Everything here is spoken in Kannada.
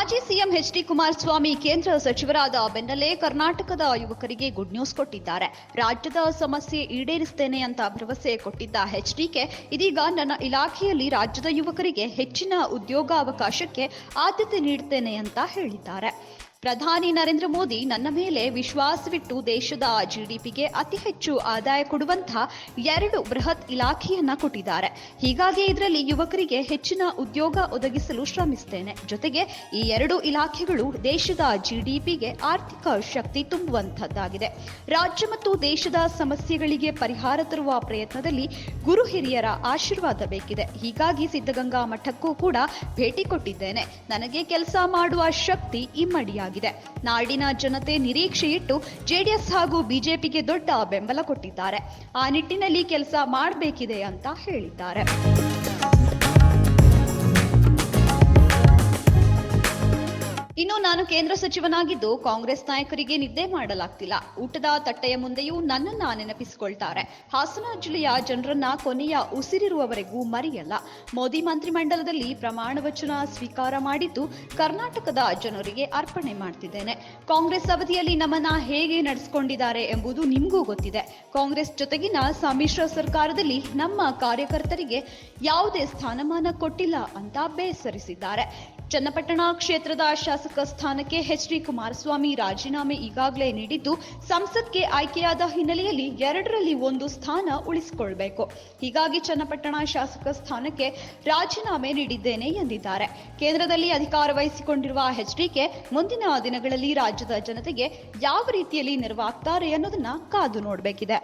ಮಾಜಿ ಸಿಎಂ ಎಚ್.ಡಿ. ಕುಮಾರಸ್ವಾಮಿ ಕೇಂದ್ರ ಸಚಿವರಾದ ಬೆನ್ನಲ್ಲೇ ಕರ್ನಾಟಕದ ಯುವಕರಿಗೆ ಗುಡ್ ನ್ಯೂಸ್ ಕೊಟ್ಟಿದ್ದಾರೆ. ರಾಜ್ಯದ ಸಮಸ್ಯೆ ಈಡೇರಿಸುತ್ತೇನೆ ಅಂತ ಭರವಸೆ ಕೊಟ್ಟಿದ್ದ ಎಚ್.ಡಿಕೆ ಇದೀಗ ನನ್ನ ಇಲಾಖೆಯಲ್ಲಿ ರಾಜ್ಯದ ಯುವಕರಿಗೆ ಹೆಚ್ಚಿನ ಉದ್ಯೋಗಾವಕಾಶಕ್ಕೆ ಆದ್ಯತೆ ನೀಡುತ್ತೇನೆ ಅಂತ ಹೇಳಿದ್ದಾರೆ. ಪ್ರಧಾನಿ ನರೇಂದ್ರ ಮೋದಿ ನನ್ನ ಮೇಲೆ ವಿಶ್ವಾಸವಿಟ್ಟು ದೇಶದ ಜಿಡಿಪಿಗೆ ಅತಿ ಹೆಚ್ಚು ಆದಾಯ ಕೊಡುವಂತಹ 2 ಬೃಹತ್ ಇಲಾಖೆಯನ್ನ ಕೊಟ್ಟಿದ್ದಾರೆ. ಹೀಗಾಗಿ ಇದರಲ್ಲಿ ಯುವಕರಿಗೆ ಹೆಚ್ಚಿನ ಉದ್ಯೋಗ ಒದಗಿಸಲು ಶ್ರಮಿಸುತ್ತೇನೆ. ಜೊತೆಗೆ ಈ 2 ಇಲಾಖೆಗಳು ದೇಶದ ಜಿಡಿಪಿಗೆ ಆರ್ಥಿಕ ಶಕ್ತಿ ತುಂಬುವಂತಹದ್ದಾಗಿದೆ. ರಾಜ್ಯ ಮತ್ತು ದೇಶದ ಸಮಸ್ಯೆಗಳಿಗೆ ಪರಿಹಾರ ತರುವ ಪ್ರಯತ್ನದಲ್ಲಿ ಗುರು ಹಿರಿಯರ ಆಶೀರ್ವಾದ ಬೇಕಿದೆ. ಹೀಗಾಗಿ ಸಿದ್ಧಗಂಗಾ ಮಠಕ್ಕೂ ಕೂಡ ಭೇಟಿ ಕೊಟ್ಟಿದ್ದೇನೆ. ನನಗೆ ಕೆಲಸ ಮಾಡುವ ಶಕ್ತಿ ಇಮ್ಮಡಿಯಾಗಿದೆ. ನಾಡಿನ ಜನತೆ ನಿರೀಕ್ಷೆ ಇಟ್ಟು ಜೆಡಿಎಸ್ ಹಾಗೂ ಬಿಜೆಪಿಗೆ ದೊಡ್ಡ ಬೆಂಬಲ ಕೊಟ್ಟಿದ್ದಾರೆ. ಆ ನಿಟ್ಟಿನಲ್ಲಿ ಕೆಲಸ ಮಾಡಬೇಕಿದೆ ಅಂತ ಹೇಳಿದ್ದಾರೆ. ಇನ್ನು ನಾನು ಕೇಂದ್ರ ಸಚಿವನಾಗಿದ್ದು ಕಾಂಗ್ರೆಸ್ ನಾಯಕರಿಗೆ ನಿದ್ದೆ ಮಾಡಲಾಗ್ತಿಲ್ಲ. ಊಟದ ತಟ್ಟೆಯ ಮುಂದೆಯೂ ನನ್ನನ್ನ ನೆನಪಿಸಿಕೊಳ್ತಾರೆ. ಹಾಸನ ಜಿಲ್ಲೆಯ ಜನರನ್ನ ಕೊನೆಯ ಉಸಿರಿರುವವರೆಗೂ ಮರೆಯಲ್ಲ. ಮೋದಿ ಮಂತ್ರಿಮಂಡಲದಲ್ಲಿ ಪ್ರಮಾಣ ವಚನ ಸ್ವೀಕಾರ ಮಾಡಿದ್ದು ಕರ್ನಾಟಕದ ಜನರಿಗೆ ಅರ್ಪಣೆ ಮಾಡ್ತಿದ್ದೇನೆ. ಕಾಂಗ್ರೆಸ್ ಅವಧಿಯಲ್ಲಿ ನಮ್ಮನ್ನ ಹೇಗೆ ನಡೆಸಿಕೊಂಡಿದ್ದಾರೆ ಎಂಬುದು ನಿಮಗೂ ಗೊತ್ತಿದೆ. ಕಾಂಗ್ರೆಸ್ ಜೊತೆಗಿನ ಸಮ್ಮಿಶ್ರ ಸರ್ಕಾರದಲ್ಲಿ ನಮ್ಮ ಕಾರ್ಯಕರ್ತರಿಗೆ ಯಾವುದೇ ಸ್ಥಾನಮಾನ ಕೊಟ್ಟಿಲ್ಲ ಅಂತ ಬೇಸರಿಸಿದ್ದಾರೆ. ಚನ್ನಪಟ್ಟಣ ಕ್ಷೇತ್ರದ ಶಾಸಕ ಸ್ಥಾನಕ್ಕೆ ಎಚ್.ಡಿ. ಕುಮಾರಸ್ವಾಮಿ ರಾಜೀನಾಮೆ ಈಗಾಗಲೇ ನೀಡಿದ್ದು ಸಂಸತ್ಗೆ ಆಯ್ಕೆಯಾದ ಹಿನ್ನೆಲೆಯಲ್ಲಿ 2ರಲ್ಲಿ 1 ಸ್ಥಾನ ಉಳಿಸಿಕೊಳ್ಬೇಕು. ಹೀಗಾಗಿ ಚನ್ನಪಟ್ಟಣ ಶಾಸಕ ಸ್ಥಾನಕ್ಕೆ ರಾಜೀನಾಮೆ ನೀಡಿದ್ದೇನೆ ಎಂದಿದ್ದಾರೆ. ಕೇಂದ್ರದಲ್ಲಿ ಅಧಿಕಾರ ವಹಿಸಿಕೊಂಡಿರುವ ಎಚ್.ಡಿಕೆ ಮುಂದಿನ ದಿನಗಳಲ್ಲಿ ರಾಜ್ಯದ ಜನತೆಗೆ ಯಾವ ರೀತಿಯಲ್ಲಿ ನೆರವಾಗ್ತಾರೆ ಅನ್ನೋದನ್ನ ಕಾದು ನೋಡಬೇಕಿದೆ.